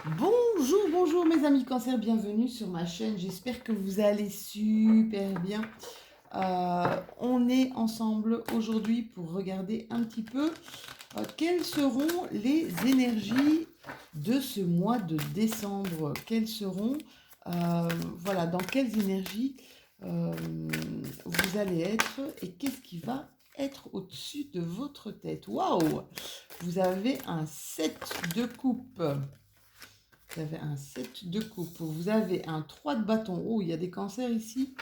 Bonjour, bonjour mes amis cancer, bienvenue sur ma chaîne. J'espère que vous allez super bien. On est ensemble aujourd'hui pour regarder un petit peu quelles seront les énergies de ce mois de décembre. Quelles seront, voilà, dans quelles énergies euh, vous allez être et qu'est-ce qui va être au-dessus de votre tête. Waouh! Vous avez un 7 de coupe. Vous avez un 7 de coupe. Vous avez un 3 de bâton. Oh, il y a des cancers ici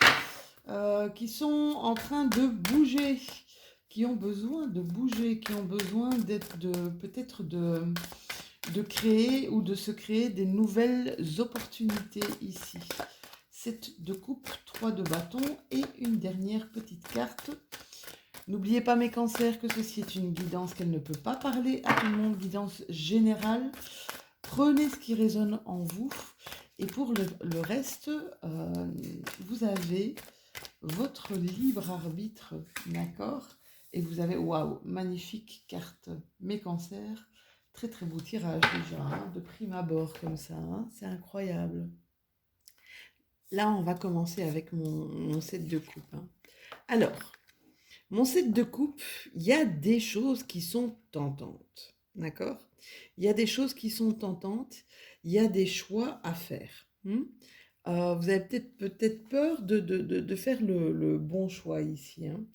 qui sont en train de bouger, qui ont besoin de bouger, qui ont besoin peut-être de créer ou de se créer des nouvelles opportunités ici. 7 de coupe, 3 de bâton et une dernière petite carte. N'oubliez pas mes cancers que ceci est une guidance, qu'elle ne peut pas parler à tout le monde, guidance générale. Prenez ce qui résonne en vous. Et pour le reste, vous avez votre libre arbitre, d'accord? Et vous avez, waouh, magnifique carte. Mes cancers, très très beau tirage déjà, hein, de prime abord comme ça, hein, c'est incroyable. Là, on va commencer avec mon set de coupe. Hein. Alors, mon set de coupe, il y a des choses qui sont tentantes, d'accord? Il y a des choses qui sont tentantes, il y a des choix à faire. Vous avez peut-être peur de faire le bon choix ici. Hein.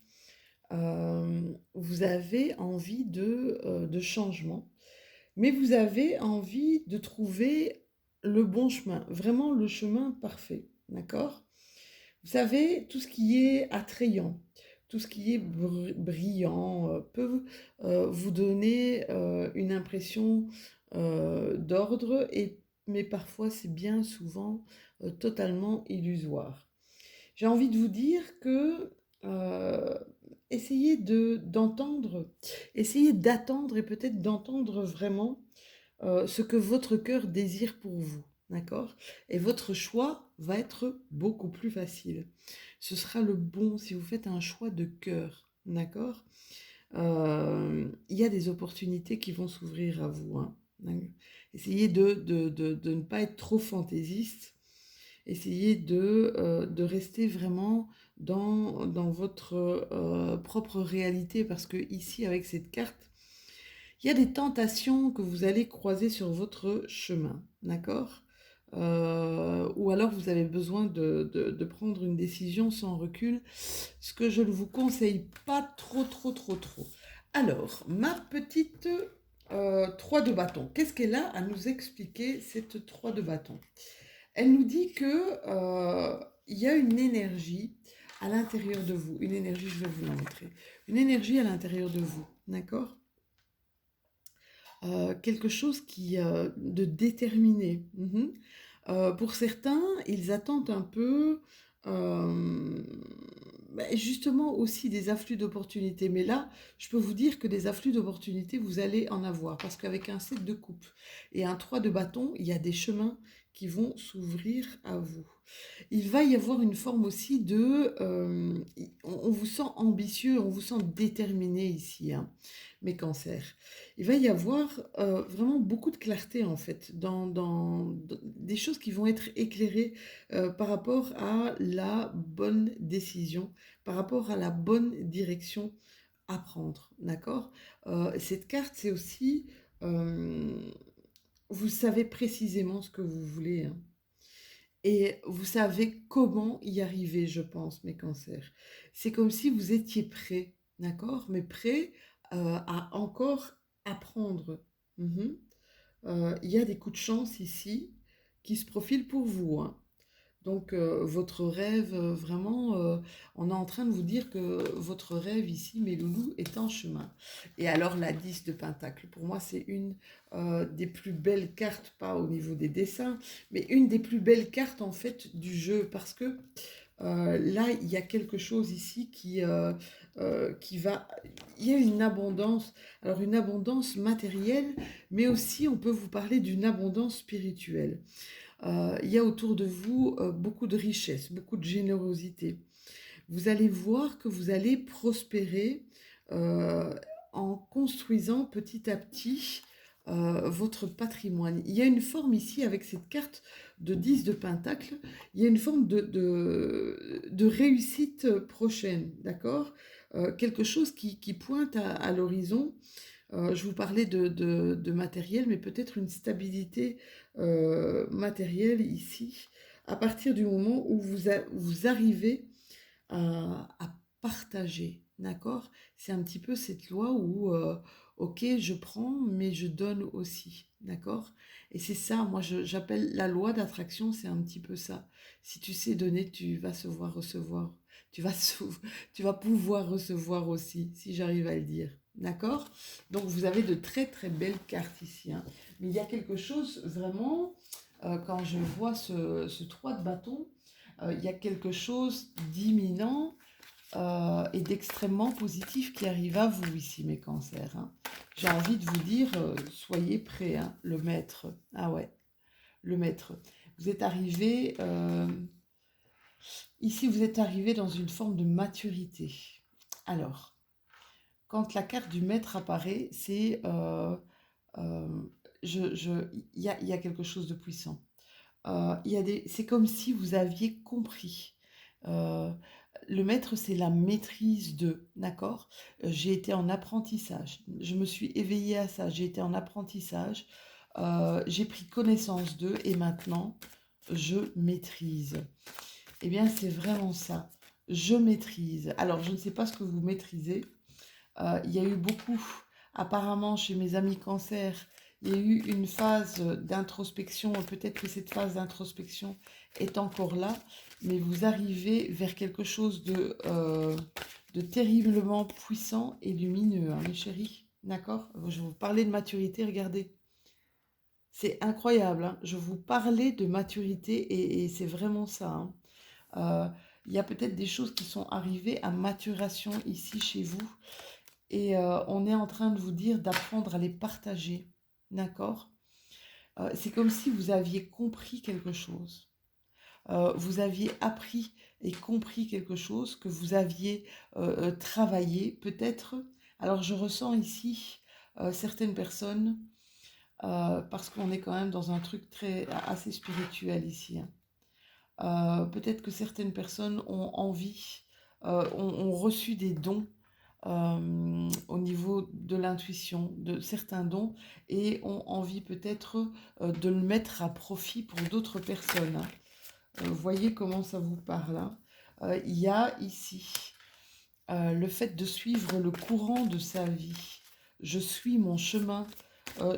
Vous avez envie de changement, mais vous avez envie de trouver le bon chemin, vraiment le chemin parfait, d'accord? Vous savez, tout ce qui est attrayant, tout ce qui est brillant peut vous donner une impression d'ordre, mais parfois c'est bien souvent totalement illusoire. J'ai envie de vous dire que euh, essayez d'entendre, essayez d'attendre et peut-être d'entendre vraiment ce que votre cœur désire pour vous, d'accord? Et votre choix va être beaucoup plus facile. Ce sera le bon si vous faites un choix de cœur, d'accord? Il y a des opportunités qui vont s'ouvrir à vous. Hein. Essayez de ne pas être trop fantaisiste. Essayez de rester vraiment dans votre propre réalité parce que ici, avec cette carte, il y a des tentations que vous allez croiser sur votre chemin, d'accord? Ou alors vous avez besoin de prendre une décision sans recul, ce que je ne vous conseille pas trop. Alors, ma petite 3 de bâton, qu'est-ce qu'elle a à nous expliquer, cette 3 de bâton? Elle nous dit que il y a une énergie à l'intérieur de vous, une énergie, je vais vous la montrer, une énergie à l'intérieur de vous, d'accord? Quelque chose de déterminé. Pour certains, ils attendent un peu, euh, justement aussi des afflux d'opportunités. Mais là, je peux vous dire que des afflux d'opportunités, vous allez en avoir. Parce qu'avec un 7 de coupe et un 3 de bâton, il y a des chemins qui vont s'ouvrir à vous. Il va y avoir une forme aussi on vous sent ambitieux, on vous sent déterminé ici, hein, mes cancers. Il va y avoir vraiment beaucoup de clarté en fait, dans des choses qui vont être éclairées par rapport à la bonne décision, par rapport à la bonne direction à prendre, d'accord? Cette carte, c'est aussi, euh, vous savez précisément ce que vous voulez, hein. Et vous savez comment y arriver, je pense, mes cancers. C'est comme si vous étiez prêt, d'accord? Mais prêt à encore apprendre. Mhm. Il y a des coups de chance ici qui se profilent pour vous. Hein. Donc votre rêve, vraiment, on est en train de vous dire que votre rêve ici, mes loulous, est en chemin. Et alors la 10 de Pentacle, pour moi c'est une des plus belles cartes, pas au niveau des dessins, mais une des plus belles cartes en fait du jeu, parce que là il y a quelque chose ici qui va... Il y a une abondance, alors une abondance matérielle, mais aussi on peut vous parler d'une abondance spirituelle. Il y a autour de vous beaucoup de richesse, beaucoup de générosité. Vous allez voir que vous allez prospérer euh, en construisant petit à petit. votre patrimoine. Il y a une forme ici avec cette carte de 10 de Pentacle, il y a une forme de réussite prochaine, d'accord? Quelque chose qui pointe à l'horizon. Je vous parlais de matériel, mais peut-être une stabilité matérielle ici, à partir du moment où vous arrivez à partager, d'accord? C'est un petit peu cette loi où, ok, je prends, mais je donne aussi, d'accord? Et c'est ça, moi j'appelle la loi d'attraction, c'est un petit peu ça. Si tu sais donner, tu vas se voir recevoir. Tu vas, tu vas pouvoir recevoir aussi, si j'arrive à le dire. D'accord? Donc vous avez de très très belles cartes ici, hein. Mais il y a quelque chose vraiment, quand je vois ce 3 de bâton, il y a quelque chose d'imminent et d'extrêmement positif qui arrive à vous ici, mes cancers, hein. J'ai envie de vous dire, soyez prêts, hein, le maître. Ah ouais, le maître. Vous êtes arrivé, ici vous êtes arrivé dans une forme de maturité. Alors, quand la carte du maître apparaît, c'est, euh, il y a quelque chose de puissant. C'est comme si vous aviez compris. Euh, le maître, c'est la maîtrise de, d'accord? J'ai été en apprentissage. Je me suis éveillée à ça. J'ai été en apprentissage. J'ai pris connaissance d'eux et maintenant, je maîtrise. Eh bien, c'est vraiment ça. Je maîtrise. Alors, je ne sais pas ce que vous maîtrisez. Il y a eu beaucoup, apparemment chez mes amis cancer, il y a eu une phase d'introspection, peut-être que cette phase d'introspection est encore là, mais vous arrivez vers quelque chose de terriblement puissant et lumineux, hein, mes chéris, d'accord? Je vous parlais de maturité, regardez, c'est incroyable, hein. Je vous parlais de maturité et c'est vraiment ça, hein. Il y a peut-être des choses qui sont arrivées à maturation ici chez vous. Et on est en train de vous dire d'apprendre à les partager, d'accord? C'est comme si vous aviez compris quelque chose. Vous aviez appris et compris quelque chose que vous aviez travaillé, peut-être. Alors je ressens ici certaines personnes, parce qu'on est quand même dans un truc assez spirituel ici, hein. Peut-être que certaines personnes ont envie, ont reçu des dons au niveau de l'intuition, de certains dons, et ont envie peut-être de le mettre à profit pour d'autres personnes, hein. Voyez comment ça vous parle, hein. Il y a ici le fait de suivre le courant de sa vie. Je suis mon chemin.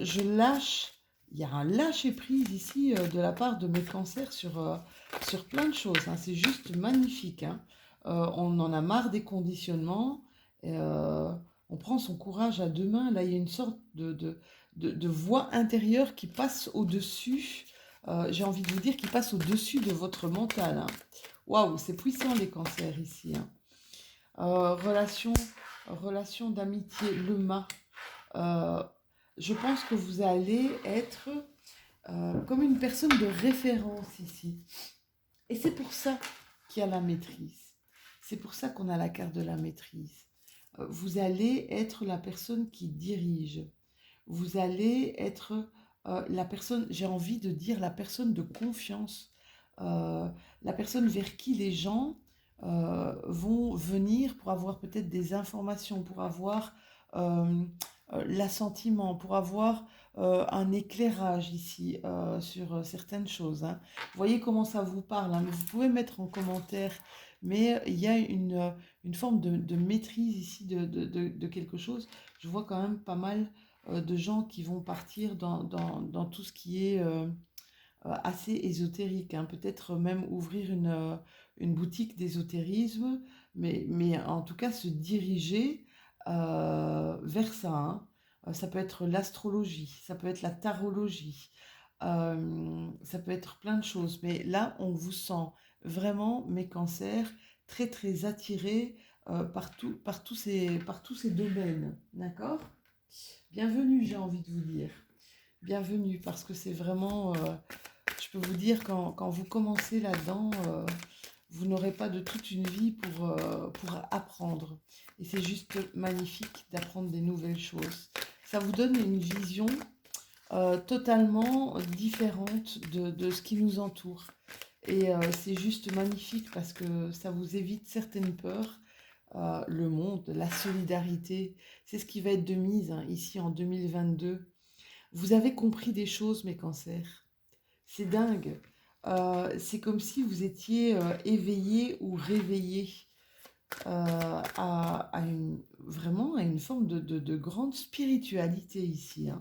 Je lâche. Il y a un lâcher-prise ici de la part de mes cancers sur plein de choses, hein. C'est juste magnifique, hein. On en a marre des conditionnements. On prend son courage à deux mains. Là, il y a une sorte de voix intérieure qui passe au-dessus. J'ai envie de vous dire qui passe au-dessus de votre mental, hein. Waouh, c'est puissant les cancers ici, hein. Relation, relation d'amitié, le mât. Euh, je pense que vous allez être comme une personne de référence ici. Et c'est pour ça qu'il y a la maîtrise. C'est pour ça qu'on a la carte de la maîtrise. Vous allez être la personne qui dirige. Vous allez être la personne, j'ai envie de dire, la personne de confiance. La personne vers qui les gens vont venir pour avoir peut-être des informations, pour avoir euh, l'assentiment, pour avoir un éclairage ici sur certaines choses, hein. Vous voyez comment ça vous parle, hein, mais vous pouvez mettre en commentaire, mais il y a une forme de maîtrise ici de quelque chose. Je vois quand même pas mal de gens qui vont partir dans tout ce qui est assez ésotérique, hein. Peut-être même ouvrir une boutique d'ésotérisme, mais en tout cas se diriger vers ça, hein. Ça peut être l'astrologie, ça peut être la tarologie, ça peut être plein de choses. Mais là, on vous sent vraiment, mes cancers, très très attirés par tous ces domaines. D'accord? Bienvenue, j'ai envie de vous dire. Bienvenue, parce que c'est vraiment, je peux vous dire, quand vous commencez là-dedans, vous n'aurez pas de toute une vie pour apprendre. Et c'est juste magnifique d'apprendre des nouvelles choses. Ça vous donne une vision totalement différente de ce qui nous entoure. Et c'est juste magnifique parce que ça vous évite certaines peurs. Le monde, la solidarité, c'est ce qui va être de mise hein, ici en 2022. Vous avez compris des choses, mes cancers. C'est dingue. C'est comme si vous étiez éveillé ou réveillé vraiment à une forme de grande spiritualité ici, hein.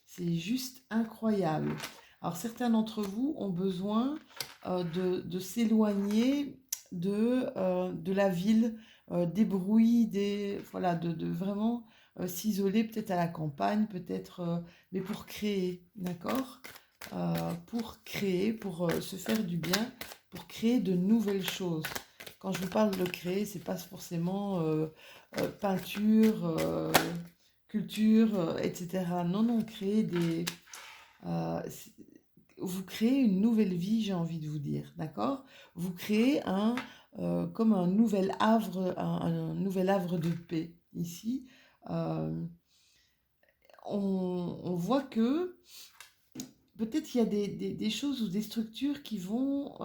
C'est juste incroyable. Alors certains d'entre vous ont besoin de s'éloigner de la ville, des bruits, voilà, de vraiment s'isoler peut-être à la campagne, peut-être, mais pour créer, d'accord? Pour créer, pour se faire du bien, pour créer de nouvelles choses. Quand je vous parle de créer, c'est pas forcément peinture, culture, etc. Non, non, euh, c'est- vous créez une nouvelle vie, j'ai envie de vous dire, d'accord? Vous créez comme un nouvel havre, un nouvel havre de paix ici. Euh, on voit que peut-être il y a des choses ou des structures qui vont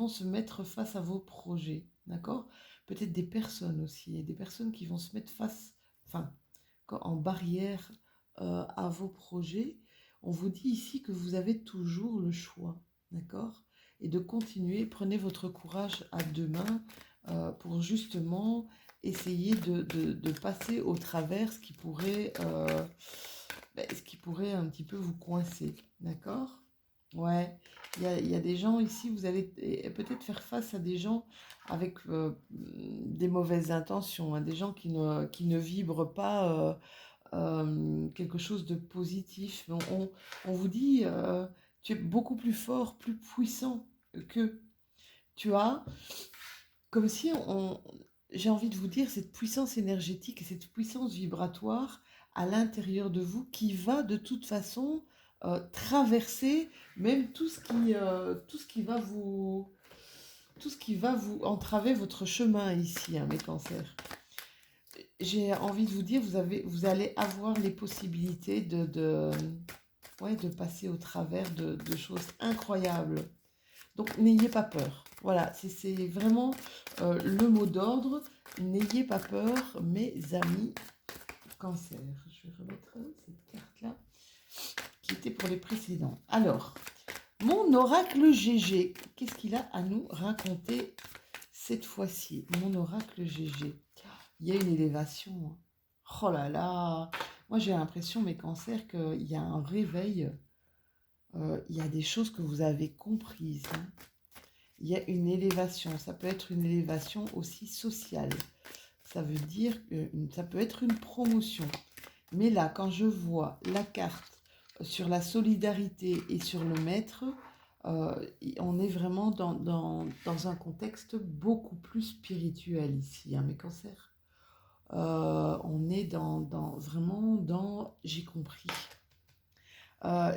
se mettre face à vos projets, d'accord? Peut-être des personnes aussi, et des personnes qui vont se mettre face, enfin, en barrière à vos projets. On vous dit ici que vous avez toujours le choix, d'accord? Et de continuer, prenez votre courage à deux mains pour justement essayer de passer au travers ce qui pourrait un petit peu vous coincer, d'accord? Ouais, il y a des gens ici, vous allez peut-être faire face à des gens avec des mauvaises intentions, hein, des gens qui ne vibrent pas quelque chose de positif. On vous dit, tu es beaucoup plus fort, plus puissant que tu as, comme si j'ai envie de vous dire, cette puissance énergétique et cette puissance vibratoire à l'intérieur de vous qui va de toute façon traverser même tout ce qui va vous entraver votre chemin ici, hein, mes cancers. J'ai envie de vous dire, vous allez avoir les possibilités ouais, de passer au travers de choses incroyables. Donc n'ayez pas peur. Voilà, c'est vraiment le mot d'ordre. N'ayez pas peur, mes amis cancer. Je vais remettre cette carte-là qui était pour les précédents. Alors, mon oracle GG, qu'est-ce qu'il a à nous raconter cette fois-ci? Mon oracle GG. Il y a une élévation, hein. Oh là là, moi j'ai l'impression, mes cancers, qu'il y a un réveil, il y a des choses que vous avez comprises, hein. Il y a une élévation, ça peut être une élévation aussi sociale. Ça veut dire que ça peut être une promotion. Mais là, quand je vois la carte sur la solidarité et sur le maître, on est vraiment dans un contexte beaucoup plus spirituel ici, hein, mes cancers. On est vraiment dans j'ai compris.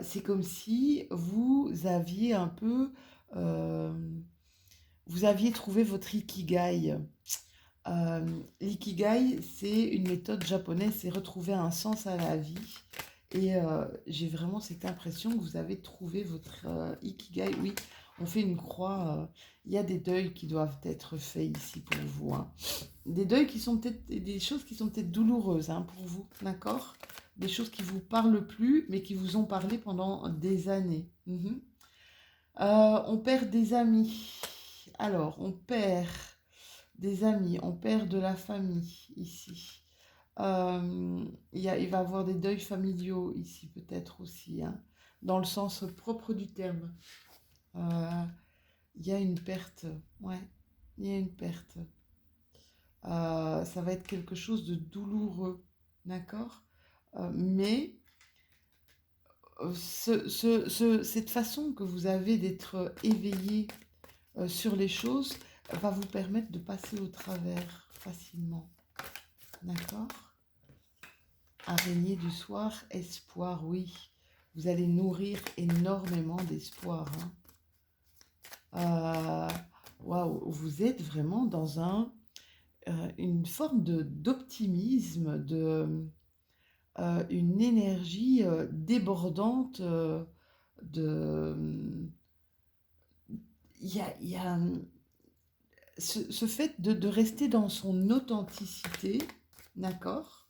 C'est comme si vous aviez un peu, euh, vous aviez trouvé votre ikigai. L'ikigai, c'est une méthode japonaise, c'est retrouver un sens à la vie. Et j'ai vraiment cette impression que vous avez trouvé votre ikigai. Oui, on fait une croix. Il y a des deuils qui doivent être faits ici pour vous, hein. Des deuils qui sont peut-être des choses qui sont peut-être douloureuses hein, pour vous, d'accord? Des choses qui vous parlent plus, mais qui vous ont parlé pendant des années. Mhm. On perd des amis. Alors, on perd des amis, on perd de la famille ici. Il va y avoir des deuils familiaux ici peut-être aussi, hein, dans le sens propre du terme. Euh, il y a une perte, ouais, il y a une perte. Ça va être quelque chose de douloureux, d'accord? Mais cette façon que vous avez d'être éveillé sur les choses va vous permettre de passer au travers facilement, d'accord? Araignée du soir, espoir, oui. Vous allez nourrir énormément d'espoir, hein. Waouh, vous êtes vraiment dans une forme d'optimisme, une énergie débordante de... Il y a ce fait de rester dans son authenticité, d'accord?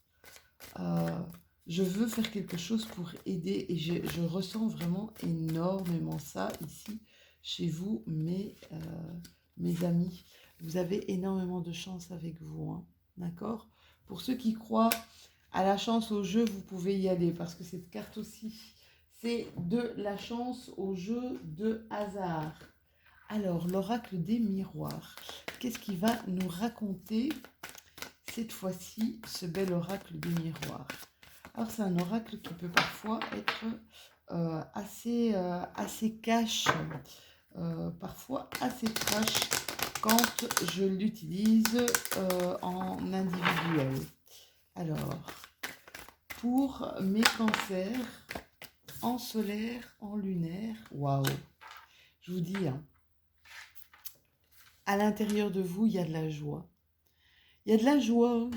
Euh, je veux faire quelque chose pour aider et je ressens vraiment énormément ça ici chez vous, mes amis. Vous avez énormément de chance avec vous, hein, d'accord? Pour ceux qui croient à la chance au jeu, vous pouvez y aller parce que cette carte aussi, c'est de la chance au jeu de hasard. Alors, l'oracle des miroirs, qu'est-ce qui va nous raconter cette fois-ci ce bel oracle des miroirs? Alors, c'est un oracle qui peut parfois être assez cash, parfois assez trash quand je l'utilise en individuel. Alors, pour mes cancers, en solaire, en lunaire, waouh, je vous dis, hein, à l'intérieur de vous, il y a de la joie. Il y a de la joie.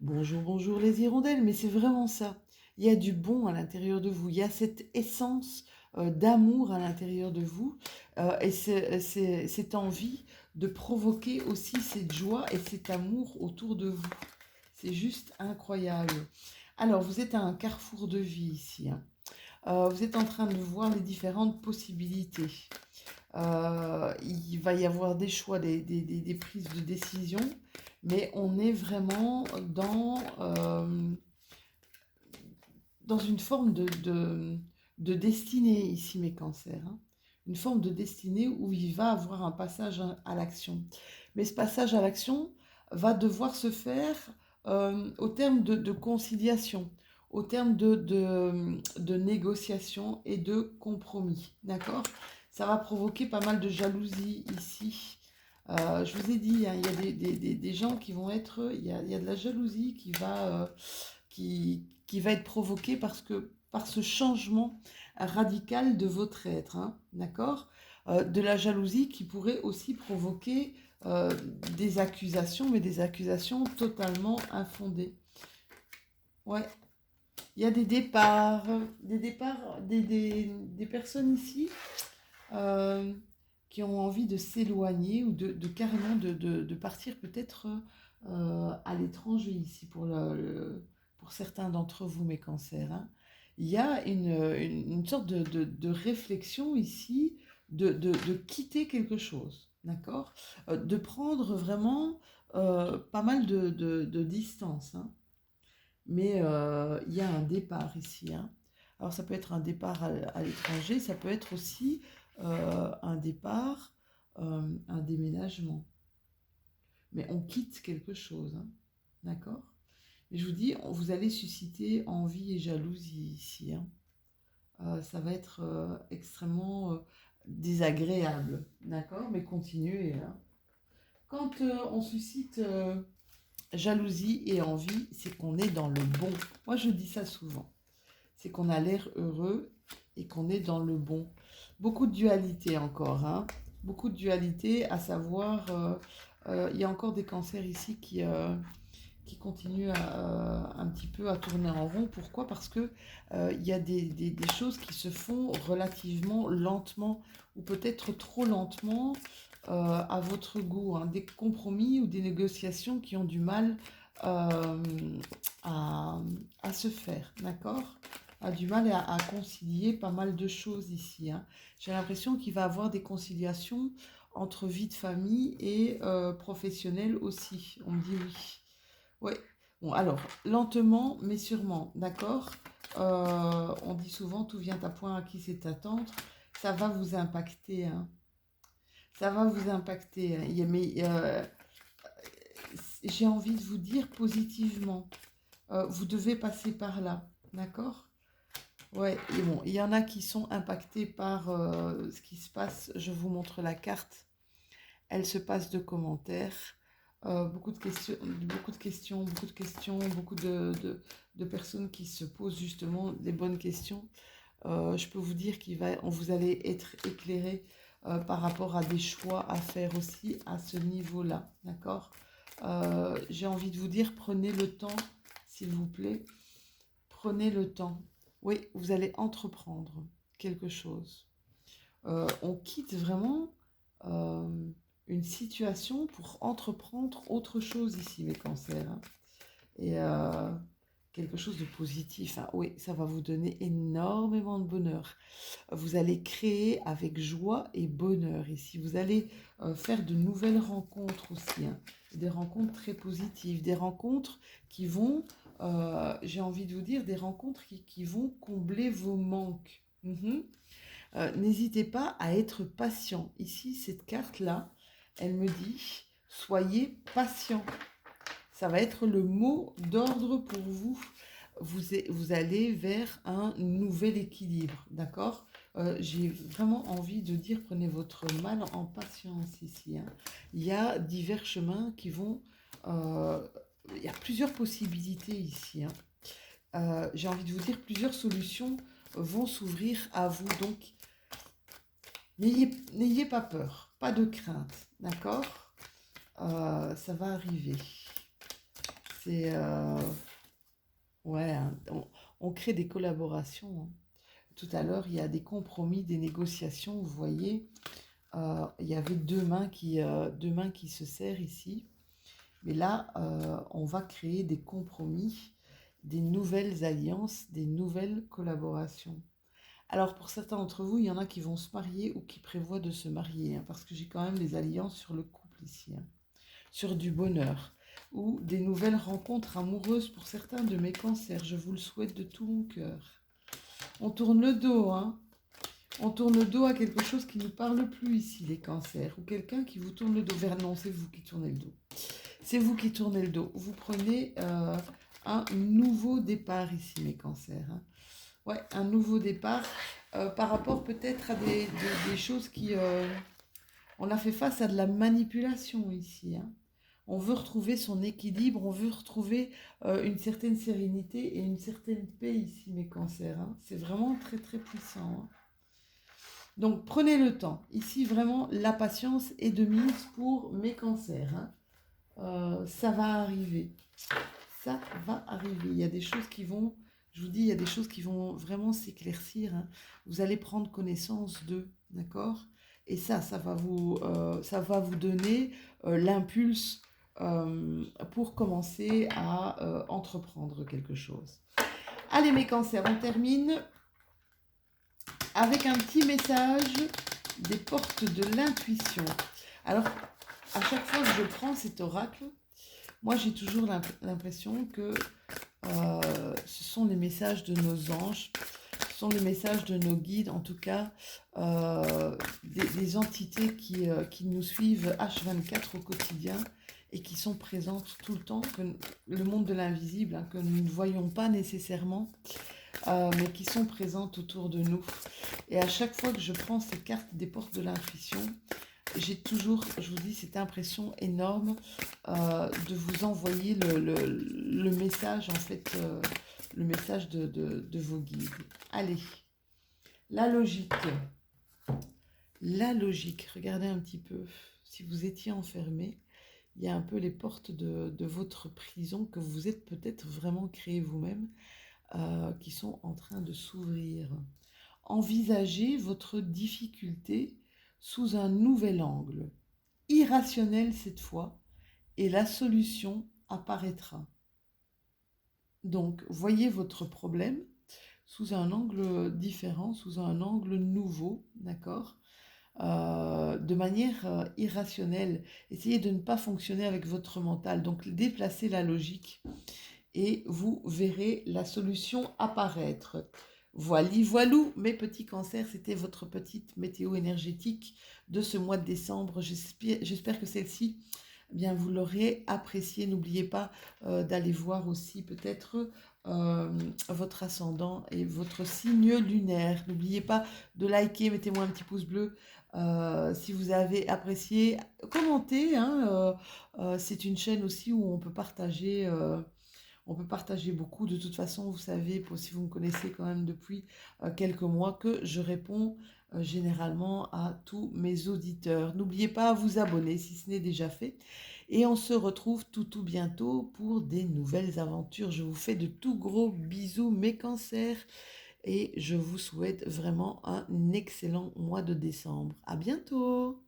Bonjour, bonjour les hirondelles, mais c'est vraiment ça. Il y a du bon à l'intérieur de vous. Il y a cette essence d'amour à l'intérieur de vous et cette envie de provoquer aussi cette joie et cet amour autour de vous. C'est juste incroyable. Alors, vous êtes à un carrefour de vie ici, hein. Vous êtes en train de voir les différentes possibilités. Il va y avoir des choix, des prises de décision, mais on est vraiment dans une forme de destinée ici, mes cancers, hein. Une forme de destinée où il va avoir un passage à l'action. Mais ce passage à l'action va devoir se faire au terme de conciliation, au terme de négociation et de compromis. D'accord? Ça va provoquer pas mal de jalousie ici. Je vous ai dit, hein, il y a des gens qui vont être... Il y a de la jalousie qui va être provoquée par ce changement radical de votre être, hein, d'accord? De la jalousie qui pourrait aussi provoquer des accusations, mais des accusations totalement infondées. Ouais, il y a des personnes ici qui ont envie de s'éloigner ou de carrément de partir peut-être à l'étranger ici pour certains d'entre vous, mes cancers, hein. Il y a une sorte de réflexion ici de quitter quelque chose, d'accord? De prendre vraiment pas mal de distance, hein. Mais il y a un départ ici, hein. Alors ça peut être un départ à l'étranger, ça peut être aussi un départ, un déménagement. Mais on quitte quelque chose, hein, d'accord? Et je vous dis, vous allez susciter envie et jalousie ici, hein. Ça va être extrêmement désagréable, d'accord? Mais continuez, hein. Quand on suscite jalousie et envie, c'est qu'on est dans le bon. Moi, je dis ça souvent. C'est qu'on a l'air heureux et qu'on est dans le bon. Beaucoup de dualité encore, hein. Beaucoup de dualité, à savoir, il y a encore des cancers ici qui continuent un petit peu à tourner en rond. Pourquoi? Parce que il y a des choses qui se font relativement lentement ou peut-être trop lentement à votre goût, hein. Des compromis ou des négociations qui ont du mal euh, à se faire, d'accord? A du mal à concilier pas mal de choses ici, hein. J'ai l'impression qu'il va y avoir des conciliations entre vie de famille et professionnelle aussi. On me dit oui. Oui. Bon, alors, lentement, mais sûrement, d'accord? On dit souvent, tout vient à point à qui sait attendre. Ça va vous impacter, hein. Ça va vous impacter, hein. Mais j'ai envie de vous dire positivement, vous devez passer par là, d'accord? Ouais, et bon, il y en a qui sont impactés par ce qui se passe. Je vous montre la carte. Elle se passe de commentaires. Beaucoup de questions, beaucoup de personnes qui se posent justement des bonnes questions. Je peux vous dire vous allez être éclairé par rapport à des choix à faire aussi à ce niveau-là, d'accord? J'ai envie de vous dire, prenez le temps, s'il vous plaît. prenez le temps. Oui, vous allez entreprendre quelque chose. On quitte vraiment euh, une situation pour entreprendre autre chose ici, mes cancers, hein. Et quelque chose de positif, hein. Oui, ça va vous donner énormément de bonheur. Vous allez créer avec joie et bonheur ici. Vous allez faire de nouvelles rencontres aussi, hein. Des rencontres très positives, des rencontres qui vont, j'ai envie de vous dire, des rencontres qui vont combler vos manques. Mhm. N'hésitez pas à être patient. Ici, cette carte-là, elle me dit, soyez patient. Ça va être le mot d'ordre pour vous. Vous allez vers un nouvel équilibre, d'accord? J'ai vraiment envie de dire, prenez votre mal en patience ici, hein. Il y a divers chemins qui vont... euh, il y a plusieurs possibilités ici, hein. J'ai envie de vous dire, plusieurs solutions vont s'ouvrir à vous. Donc, n'ayez pas peur, pas de crainte, d'accord? Ça va arriver. C'est... ouais, hein, on crée des collaborations, hein. Tout à l'heure, il y a des compromis, des négociations. Vous voyez, il y avait deux mains qui se serrent ici. Mais là, on va créer des compromis, des nouvelles alliances, des nouvelles collaborations. Alors, pour certains d'entre vous, il y en a qui vont se marier ou qui prévoient de se marier, hein, parce que j'ai quand même des alliances sur le couple ici, hein, sur du bonheur ou des nouvelles rencontres amoureuses pour certains de mes cancers. Je vous le souhaite de tout mon cœur. On tourne le dos, hein. On tourne le dos à quelque chose qui ne nous parle plus ici, les cancers, ou quelqu'un qui vous tourne le dos vers... Non, c'est vous qui tournez le dos. C'est vous qui tournez le dos. Vous prenez un nouveau départ ici, mes cancers, hein. Ouais, un nouveau départ par rapport peut-être à des choses qui... on a fait face à de la manipulation ici, hein. On veut retrouver son équilibre, on veut retrouver une certaine sérénité et une certaine paix ici, mes cancers, hein. C'est vraiment très très puissant, hein. Donc prenez le temps. Ici, vraiment, la patience est de mise pour mes cancers, hein. Ça va arriver. Ça va arriver. Il y a des choses qui vont, je vous dis, il y a des choses qui vont vraiment s'éclaircir, hein. Vous allez prendre connaissance d'eux, d'accord? Et ça va vous donner l'impulse pour commencer à entreprendre quelque chose. Allez, mes cancers, on termine avec un petit message des portes de l'intuition. Alors, à chaque fois que je prends cet oracle, moi j'ai toujours l'impression que ce sont les messages de nos anges, ce sont les messages de nos guides, en tout cas des entités qui nous suivent H24 au quotidien et qui sont présentes tout le temps, que le monde de l'invisible, hein, que nous ne voyons pas nécessairement, mais qui sont présentes autour de nous. Et à chaque fois que je prends ces cartes des portes de l'intuition, j'ai toujours, je vous dis, cette impression énorme de vous envoyer le message, en fait, le message de vos guides. Allez, la logique. La logique, regardez un petit peu, si vous étiez enfermé, il y a un peu les portes de votre prison que vous êtes peut-être vraiment créé vous-même, qui sont en train de s'ouvrir. Envisagez votre difficulté sous un nouvel angle, irrationnel cette fois, et la solution apparaîtra. Donc, voyez votre problème sous un angle différent, sous un angle nouveau, d'accord? De manière irrationnelle. Essayez de ne pas fonctionner avec votre mental. Donc, déplacez la logique et vous verrez la solution apparaître. Voili voilou, mes petits cancers, c'était votre petite météo énergétique de ce mois de décembre. J'espère que celle-ci, eh bien, vous l'aurez appréciée. N'oubliez pas d'aller voir aussi peut-être votre ascendant et votre signe lunaire. N'oubliez pas de liker, mettez-moi un petit pouce bleu si vous avez apprécié. Commentez, hein, c'est une chaîne aussi où on peut partager... On peut partager beaucoup. De toute façon, vous savez, si vous me connaissez quand même depuis quelques mois, que je réponds généralement à tous mes auditeurs. N'oubliez pas à vous abonner si ce n'est déjà fait. Et on se retrouve tout bientôt pour des nouvelles aventures. Je vous fais de tout gros bisous, mes cancers, et je vous souhaite vraiment un excellent mois de décembre. À bientôt!